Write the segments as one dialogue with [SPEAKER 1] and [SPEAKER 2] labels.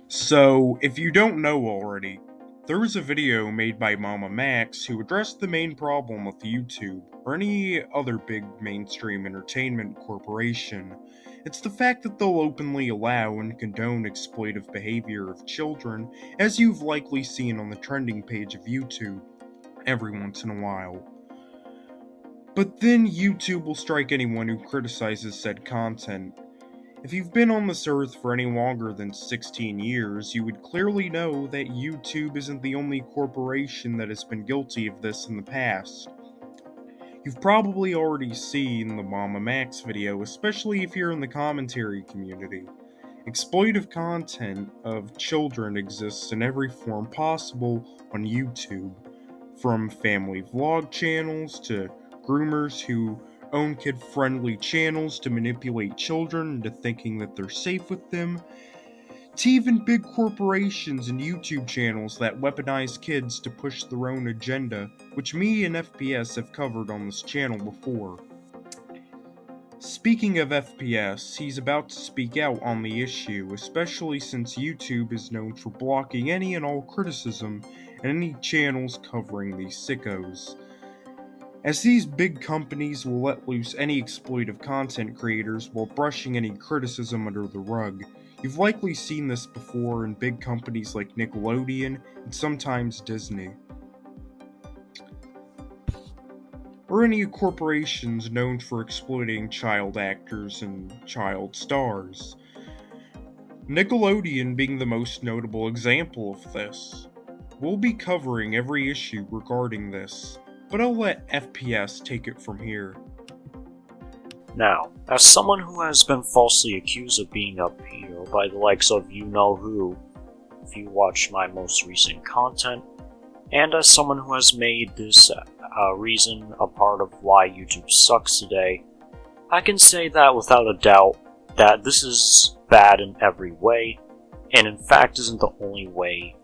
[SPEAKER 1] So, if you don't know already, there was a video made by Mama Max who addressed the main problem with YouTube, or any other big mainstream entertainment corporation. It's the fact that they'll openly allow and condone exploitive behavior of children, as you've likely seen on the trending page of YouTube, every once in a while. But then YouTube will strike anyone who criticizes said content. If you've been on this earth for any longer than 16 years, you would clearly know that YouTube isn't the only corporation that has been guilty of this in the past. You've probably already seen the Mama Max video, especially if you're in the commentary community. Exploitive content of children exists in every form possible on YouTube, from family vlog channels to groomers who own kid-friendly channels to manipulate children into thinking that they're safe with them, to even big corporations and YouTube channels that weaponize kids to push their own agenda, which me and FPS have covered on this channel before. Speaking of FPS, he's about to speak out on the issue, especially since YouTube is known for blocking any and all criticism and any channels covering these sickos. As these big companies will let loose any exploitive content creators while brushing any criticism under the rug. You've likely seen this before in big companies like Nickelodeon and sometimes Disney, or any corporations known for exploiting child actors and child stars. Nickelodeon being the most notable example of this. We'll be covering every issue regarding this, but I'll let FPS take it from here.
[SPEAKER 2] Now, as someone who has been falsely accused of being a pedo by the likes of you-know-who, if you watch my most recent content, and as someone who has made this reason a part of why YouTube sucks today, I can say that without a doubt that this is bad in every way, and in fact isn't the only way,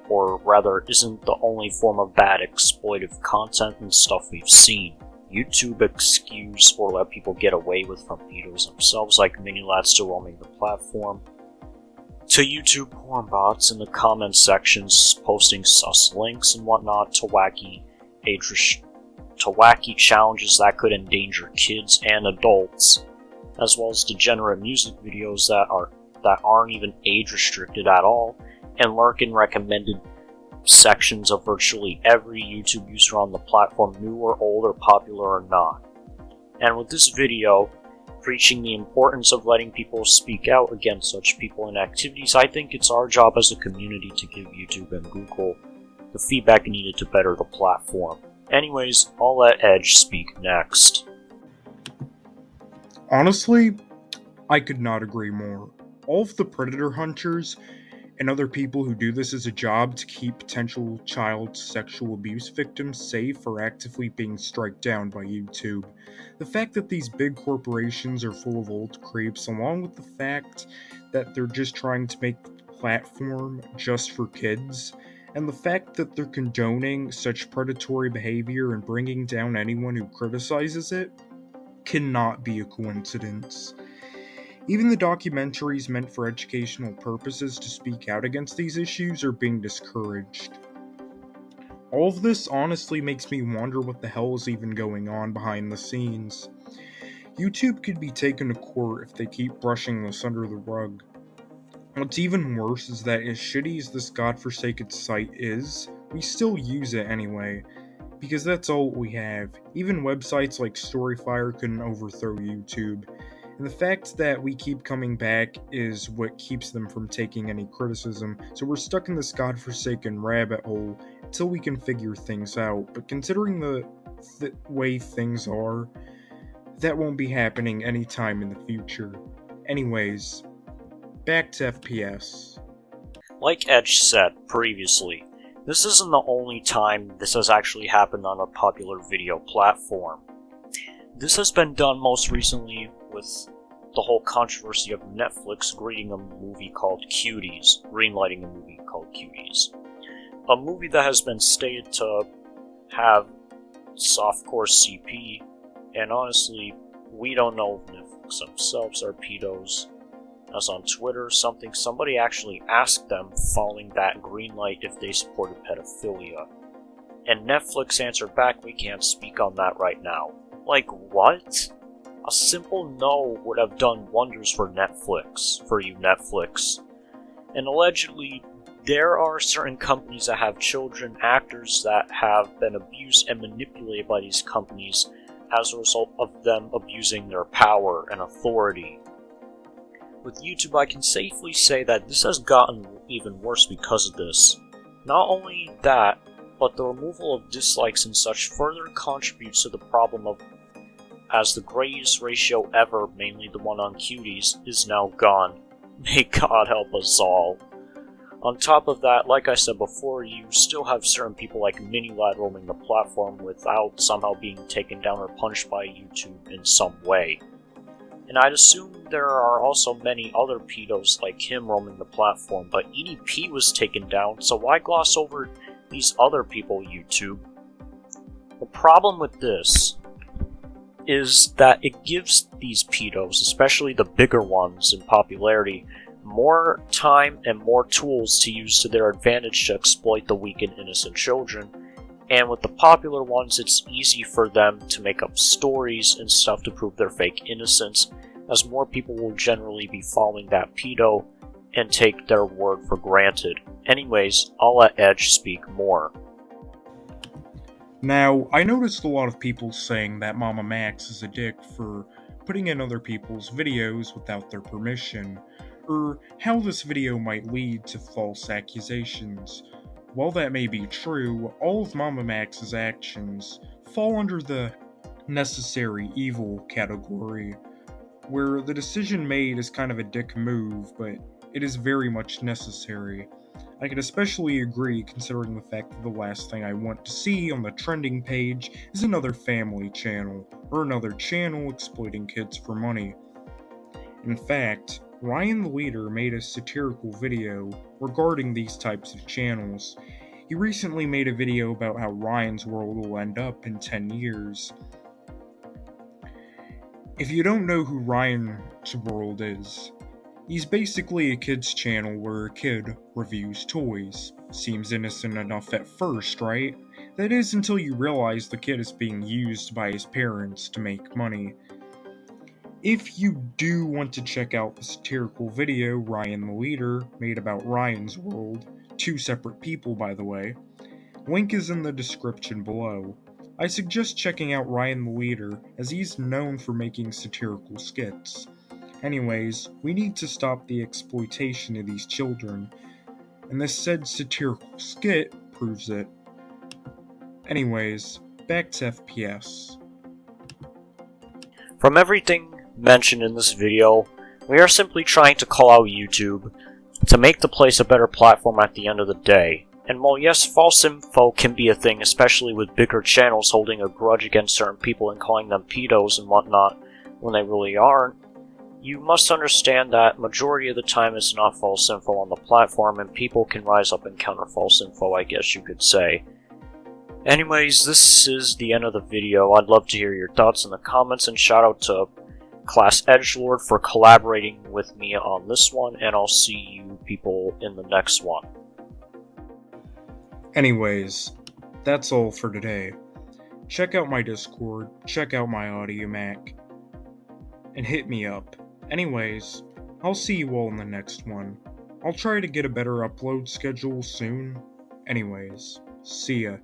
[SPEAKER 2] or rather isn't the only form of bad exploitive content and stuff we've seen. YouTube excuse or let people get away with from pedos themselves, like mini-lads still roaming the platform, to YouTube porn bots in the comment sections posting sus links and whatnot, to wacky challenges that could endanger kids and adults, as well as degenerate music videos that aren't even age restricted at all, and lurk in recommended sections of virtually every YouTube user on the platform, new or old or popular or not. And with this video, preaching the importance of letting people speak out against such people and activities, I think it's our job as a community to give YouTube and Google the feedback needed to better the platform. Anyways, I'll let Edge speak next.
[SPEAKER 1] Honestly, I could not agree more. All of the predator hunters and other people who do this as a job to keep potential child sexual abuse victims safe are actively being struck down by YouTube. The fact that these big corporations are full of old creeps, along with the fact that they're just trying to make the platform just for kids, and the fact that they're condoning such predatory behavior and bringing down anyone who criticizes it, cannot be a coincidence. Even the documentaries meant for educational purposes to speak out against these issues are being discouraged. All of this honestly makes me wonder what the hell is even going on behind the scenes. YouTube could be taken to court if they keep brushing this under the rug. What's even worse is that as shitty as this godforsaken site is, we still use it anyway, because that's all we have. Even websites like Storyfire couldn't overthrow YouTube. And the fact that we keep coming back is what keeps them from taking any criticism, so we're stuck in this godforsaken rabbit hole until we can figure things out. But considering the way things are, that won't be happening anytime in the future. Anyways, back to FPS.
[SPEAKER 2] Like Edge said previously, this isn't the only time this has actually happened on a popular video platform. This has been done most recently with the whole controversy of Netflix greenlighting a movie called Cuties. A movie that has been stated to have softcore CP, and honestly, we don't know if Netflix themselves are pedos, as on Twitter, somebody actually asked them following that green light if they supported pedophilia. And Netflix answered back, "We can't speak on that right now." Like, what? A simple no would have done wonders for you Netflix. And allegedly, there are certain companies that have children actors that have been abused and manipulated by these companies as a result of them abusing their power and authority. With YouTube, I can safely say that this has gotten even worse because of this. Not only that, but the removal of dislikes and such further contributes to the problem of, as the greatest ratio ever, mainly the one on cuties, is now gone. May God help us all. On top of that, like I said before, you still have certain people like Minilad roaming the platform without somehow being taken down or punished by YouTube in some way. And I'd assume there are also many other pedos like him roaming the platform, but EDP was taken down, so why gloss over these other people, YouTube? The problem with this is that it gives these pedos, especially the bigger ones in popularity, more time and more tools to use to their advantage to exploit the weak and innocent children. And with the popular ones, it's easy for them to make up stories and stuff to prove their fake innocence, as more people will generally be following that pedo and take their word for granted. Anyways, I'll let Edge speak more.
[SPEAKER 1] Now, I noticed a lot of people saying that Mama Max is a dick for putting in other people's videos without their permission, or how this video might lead to false accusations. While that may be true, all of Mama Max's actions fall under the necessary evil category, where the decision made is kind of a dick move, but it is very much necessary. I can especially agree considering the fact that the last thing I want to see on the trending page is another family channel, or another channel exploiting kids for money. In fact, Ryan the Leader made a satirical video regarding these types of channels. He recently made a video about how Ryan's World will end up in 10 years. If you don't know who Ryan's World is, he's basically a kid's channel where a kid reviews toys. Seems innocent enough at first, right? That is until you realize the kid is being used by his parents to make money. If you do want to check out the satirical video Ryan the Leader made about Ryan's World, two separate people by the way, link is in the description below. I suggest checking out Ryan the Leader as he's known for making satirical skits. Anyways, we need to stop the exploitation of these children, and this said satirical skit proves it. Anyways, back to FPS.
[SPEAKER 2] From everything mentioned in this video, we are simply trying to call out YouTube to make the place a better platform at the end of the day. And while yes, false info can be a thing, especially with bigger channels holding a grudge against certain people and calling them pedos and whatnot when they really aren't, you must understand that majority of the time it's not false info on the platform, and people can rise up and counter false info, I guess you could say. Anyways, this is the end of the video. I'd love to hear your thoughts in the comments, and shout out to Class Edgelord for collaborating with me on this one, and I'll see you people in the next one.
[SPEAKER 1] Anyways, that's all for today. Check out my Discord, check out my Audiomac, and hit me up. Anyways, I'll see you all in the next one. I'll try to get a better upload schedule soon. Anyways, see ya.